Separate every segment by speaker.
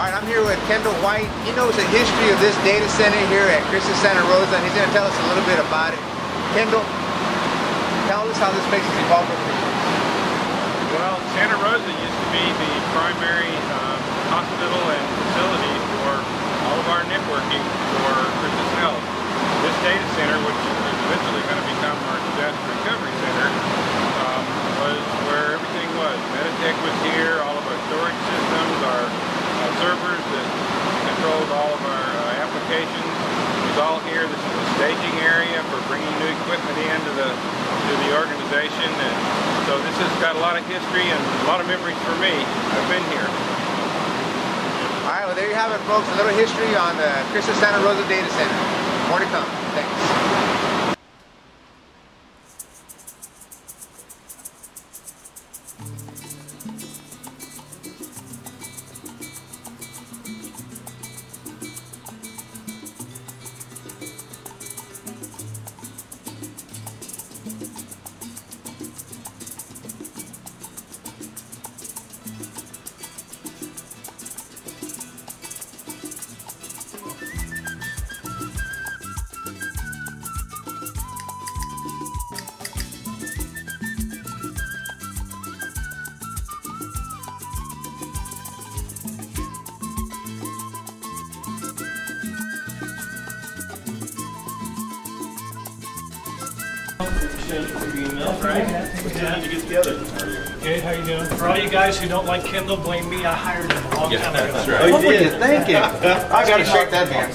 Speaker 1: All right, I'm here with Kendall White. He knows the history of this data center here at Christus Santa Rosa, and he's going to tell us a little bit about it. Kendall, tell us how this place has evolved over the years.
Speaker 2: Well, Santa Rosa used to be the primary hospital and facility for all of our networking for Christus Health. This data center, which is eventually going to become our disaster recovery center, was where everything was. Meditech was here, all of our storage systems, our servers that controlled all of our applications was all here. This is the staging area for bringing new equipment into the organization, and so this has got a lot of history and a lot of memories for me. I've been here.
Speaker 1: All right, well there you have it, folks. A little history on the Christus Santa Rosa Data Center. More to come. Thanks.
Speaker 2: Right? To get together.
Speaker 3: Good, how you doing? For all you guys who don't like Kendall, blame me. I hired him a long time ago.
Speaker 2: That's right.
Speaker 1: What were you thinking? I got to shake that hand.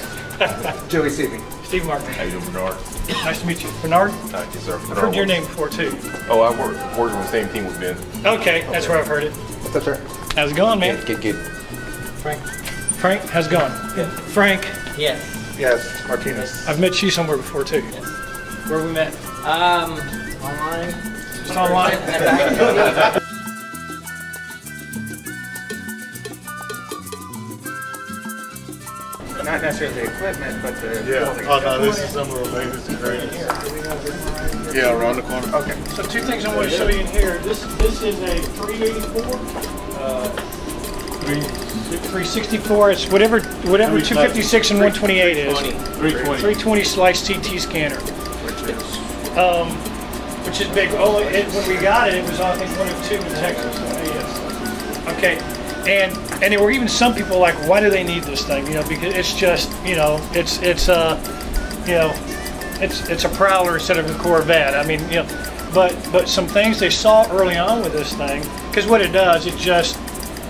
Speaker 1: Joey Seavey.
Speaker 3: Steve Martin.
Speaker 2: How you doing, Bernard?
Speaker 3: Nice to meet you. Bernard?
Speaker 2: Yes, sir.
Speaker 3: I've heard your name before, too.
Speaker 2: Oh, I worked on the same team with Ben.
Speaker 3: Okay, that's where I've heard it.
Speaker 1: What's up, sir?
Speaker 3: How's it going, man?
Speaker 1: Good.
Speaker 3: Frank. Frank, how's it going? Good. Frank?
Speaker 4: Yes.
Speaker 1: Yes, Martinez.
Speaker 3: I've met you somewhere before, too.
Speaker 4: Yes.
Speaker 3: Where we met?
Speaker 4: Online.
Speaker 3: Just online?
Speaker 1: Not necessarily the equipment, but the building.
Speaker 2: Oh no, this is some of the latest and greatest. Yeah, around the corner.
Speaker 1: Okay.
Speaker 3: So two things I want to show you in here. This is a 384. 364. It's whatever 256 and 128 is. 320 slice CT scanner. Which is big. Oh, when we got it, it was I think one of two in Texas. Okay, and there were even some people like, why do they need this thing? You know, because it's just, you know, it's a Prowler instead of a Corvette. I mean, you know, but some things they saw early on with this thing, because what it does, it just,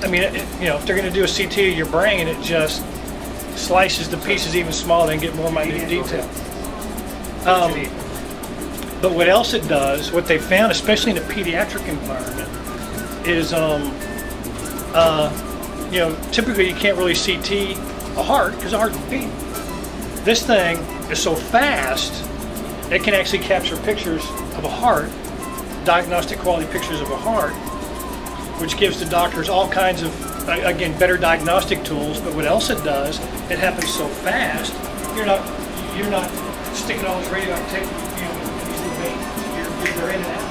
Speaker 3: I mean, you know, if they're going to do a CT of your brain, it just slices the pieces even smaller and get more minute detail. But what else it does, what they found, especially in a pediatric environment, is, you know, typically you can't really CT a heart because the heart can beat. This thing is so fast, it can actually capture pictures of a heart, diagnostic quality pictures of a heart, which gives the doctors all kinds of, again, better diagnostic tools. But what else it does, it happens so fast, you're not sticking all this radioactive tape, you know, in these little veins. They're in and out.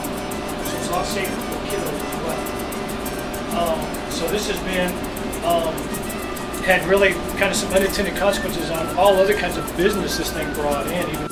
Speaker 3: So it's a lot safer for kids as well. So this has been, had really kind of some unintended consequences on all other kinds of business this thing brought in. Even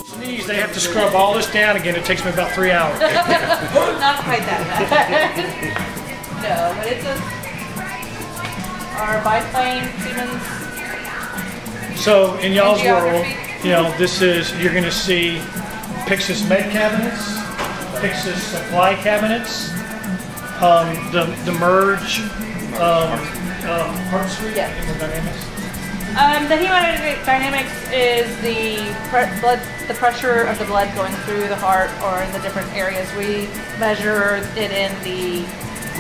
Speaker 3: sneeze, they have to scrub all this down again. It takes me about 3 hours.
Speaker 5: Not quite that bad. No, but it's our biplane Siemens.
Speaker 3: So in y'all's world, you know, this is, you're going to see Pyxis med cabinets, Pyxis supply cabinets, the merge, heart suite,
Speaker 5: Yeah.
Speaker 3: hemodynamics.
Speaker 5: The hemodynamics is the pressure of the blood going through the heart or in the different areas. We measure it in the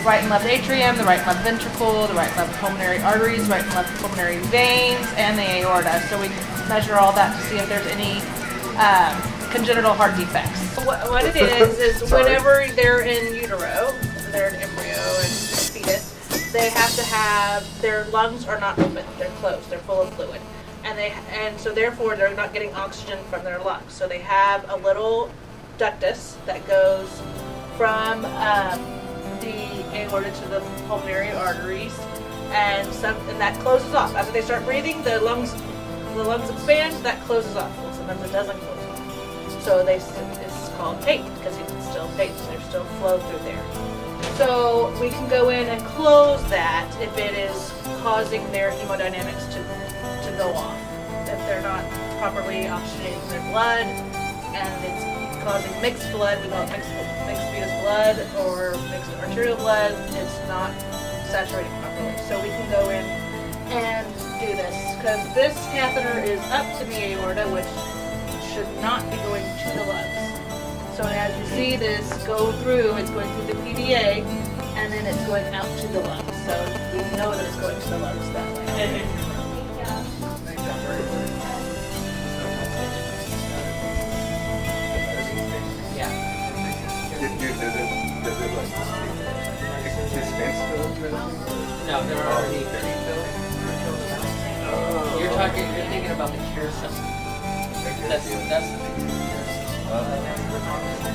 Speaker 5: right and left atrium, the right and left ventricle, the right and left pulmonary arteries, right and left pulmonary veins, and the aorta. So we measure all that to see if there's any congenital heart defects. What it is whenever they're in utero, they're in embryo and fetus, they have to have, their lungs are not open, they're closed, they're full of fluid. And so therefore they're not getting oxygen from their lungs. So they have a little ductus that goes from the aorta to the pulmonary arteries, and that closes off. After they start breathing, the lungs expand, that closes off. Well, sometimes it doesn't close off. So it's called patent because it's still patent. There's still flow through there. So we can go in and close that if it is causing their hemodynamics to go off. If they're not properly oxygenating their blood and it's causing mixed blood, we call it mixed venous blood or mixed arterial blood, it's not saturating properly. So we can go in and do this because this catheter is up to the aorta, which should not be going to the lungs. So as you see this go through, it's going through the PDA and then it's going out to the lungs. So we know that it's going to the lungs that way. Yeah.
Speaker 1: Does it like dispense those medicines?
Speaker 4: No, they're already pre-filled. You're thinking about the cure system. That's the care system. That'll be in the pharmacy.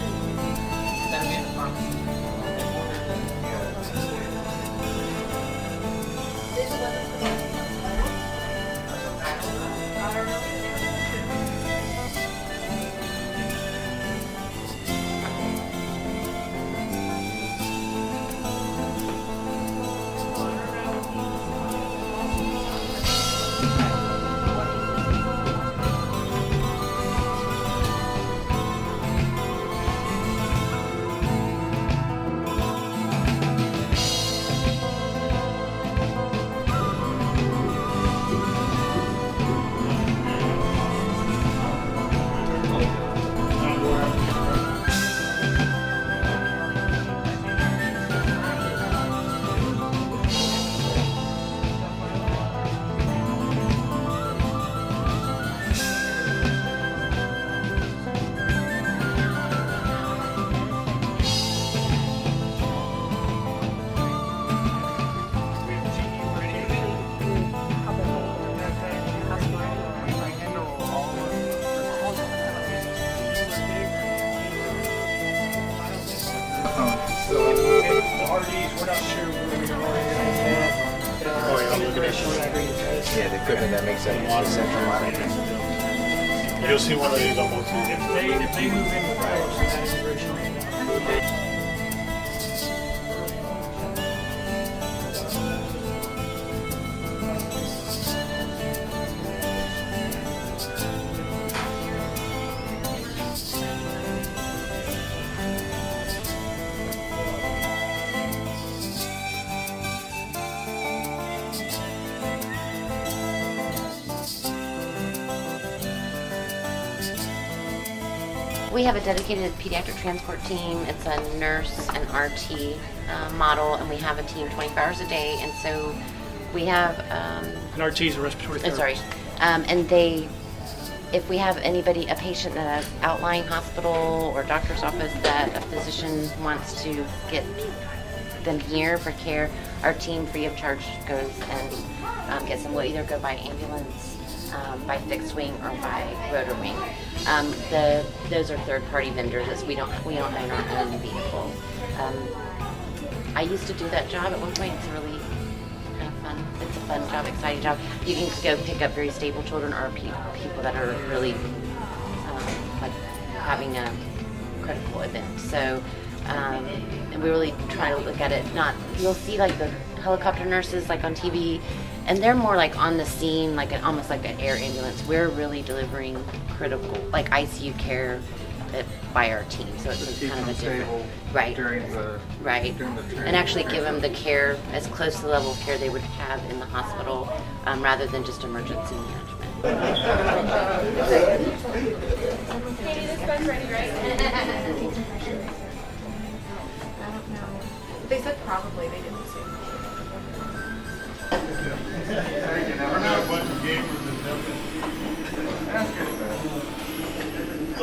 Speaker 1: Yeah, the equipment that makes that central monitoring.
Speaker 3: You'll see one of these almost. If they move in with ours, that integration will be done.
Speaker 6: We have a dedicated pediatric transport team. It's a nurse and RT model, and we have a team 24 hours a day. And so we have
Speaker 3: an RT is a respiratory therapist.
Speaker 6: And they, if we have anybody, a patient at an outlying hospital or doctor's office that a physician wants to get them here for care, our team free of charge goes and gets them. We'll either go by ambulance, by fixed wing, or by rotor wing. Those are third-party vendors. We don't own our own vehicles. I used to do that job at one point. It's really kind of fun. It's a fun job, exciting job. You can go pick up very stable children or people that are really like having a critical event. So, and we really try to look at it. You'll see like the helicopter nurses like on TV. And they're more like on the scene, like almost like an air ambulance. We're really delivering critical, like ICU care by our team. So it's kind of a different, right? During the and actually give them the care as close to the level of care they would have in the hospital, rather than just emergency management.
Speaker 5: Katie, this bed's ready, right? I don't know. They said probably. They didn't say.
Speaker 7: We're not a bunch of gamers and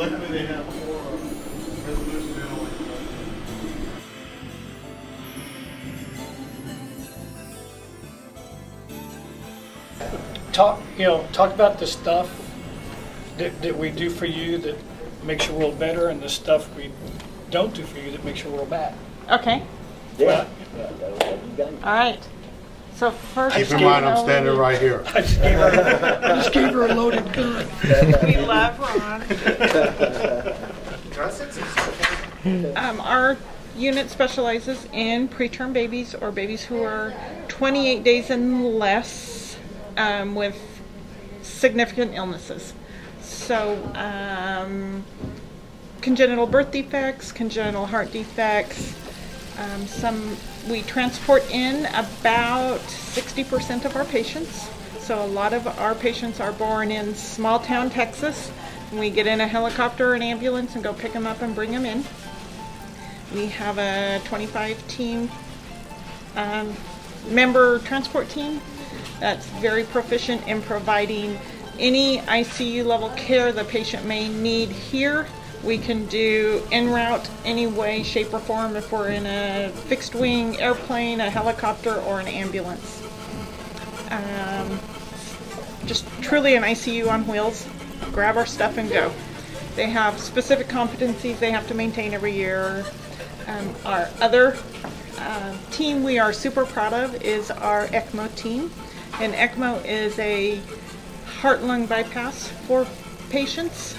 Speaker 7: luckily they have 4 resolution ventilators.
Speaker 3: Talk about the stuff that we do for you that makes your world better, and the stuff we don't do for you that makes your world bad.
Speaker 8: Okay.
Speaker 3: Yeah.
Speaker 8: All right. So first,
Speaker 7: Keep in mind, I'm standing right here.
Speaker 3: I just gave her a loaded gun.
Speaker 8: we love Ron. Our unit specializes in preterm babies or babies who are 28 days and less with significant illnesses. So congenital birth defects, congenital heart defects. We transport in about 60% of our patients. So a lot of our patients are born in small town Texas. And we get in a helicopter or an ambulance and go pick them up and bring them in. We have a 25 team member transport team that's very proficient in providing any ICU level care the patient may need here. We can do en route any way, shape, or form if we're in a fixed wing airplane, a helicopter, or an ambulance. Just truly an ICU on wheels. Grab our stuff and go. They have specific competencies they have to maintain every year. Our other team we are super proud of is our ECMO team. And ECMO is a heart-lung bypass for patients.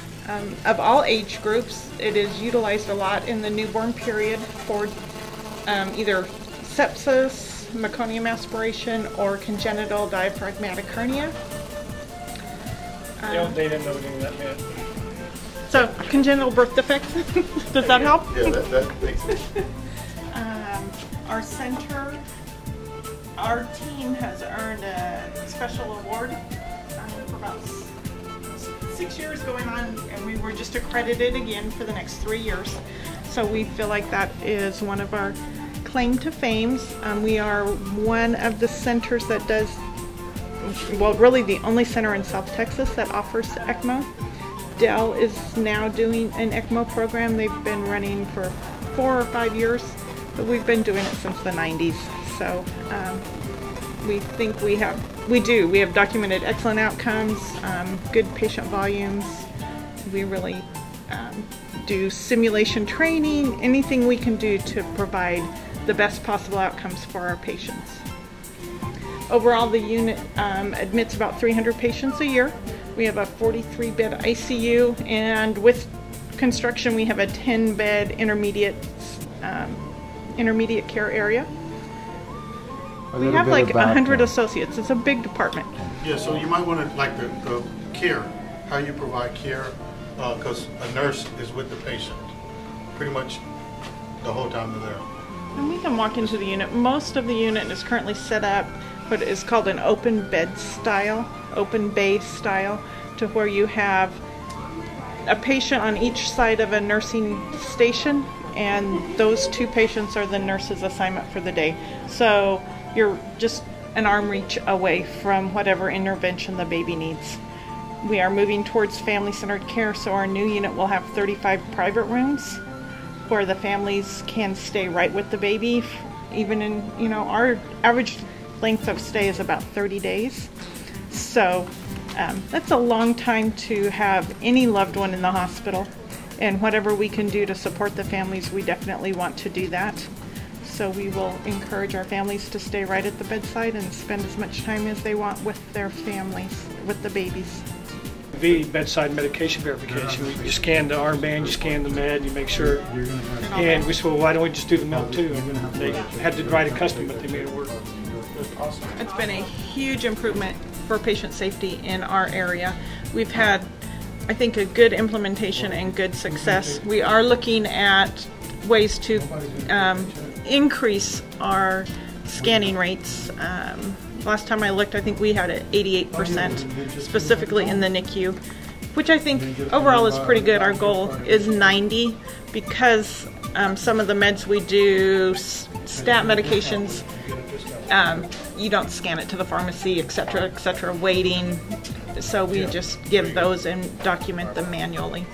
Speaker 8: Of all age groups, it is utilized a lot in the newborn period for either sepsis, meconium aspiration, or congenital diaphragmatic hernia.
Speaker 3: They didn't know anything that meant.
Speaker 8: So, congenital birth defects, does that help?
Speaker 7: Yeah, that makes sense.
Speaker 8: Our center, our team has earned a special award for about 6 years going on, and we were just accredited again for the next 3 years. So we feel like that is one of our claim to fames. We are one of the centers that does, well, really the only center in South Texas that offers ECMO. Dell is now doing an ECMO program. They've been running for 4 or 5 years, but we've been doing it since the 90s. So we think we have documented excellent outcomes, good patient volumes. We really do simulation training, anything we can do to provide the best possible outcomes for our patients. Overall, the unit admits about 300 patients a year. We have a 43-bed ICU, and with construction, we have a 10-bed intermediate care area. We have like 100 associates. It's a big department.
Speaker 7: Yeah, so you might want to, like the care, how you provide care, because a nurse is with the patient pretty much the whole time they're there.
Speaker 8: And we can walk into the unit. Most of the unit is currently set up what is called an open bed style, open bay style, to where you have a patient on each side of a nursing station, and those 2 patients are the nurse's assignment for the day. So you're just an arm reach away from whatever intervention the baby needs. We are moving towards family-centered care, so our new unit will have 35 private rooms where the families can stay right with the baby. Even in, our average length of stay is about 30 days. So that's a long time to have any loved one in the hospital. And whatever we can do to support the families, we definitely want to do that. So we will encourage our families to stay right at the bedside and spend as much time as they want with their families, with the babies.
Speaker 3: The bedside medication verification. You scan the armband, you scan the med, you make sure. And we said, well, why don't we just do the milk too? And they had to write a custom, but they made it work.
Speaker 8: It's been a huge improvement for patient safety in our area. We've had, I think, a good implementation and good success. We are looking at ways to increase our scanning rates. Last time I looked, I think we had an 88% specifically in the NICU, which I think overall is pretty good. Our goal is 90 because some of the meds we do, stat medications, you don't scan it to the pharmacy, etc., waiting. So we just give those and document them manually.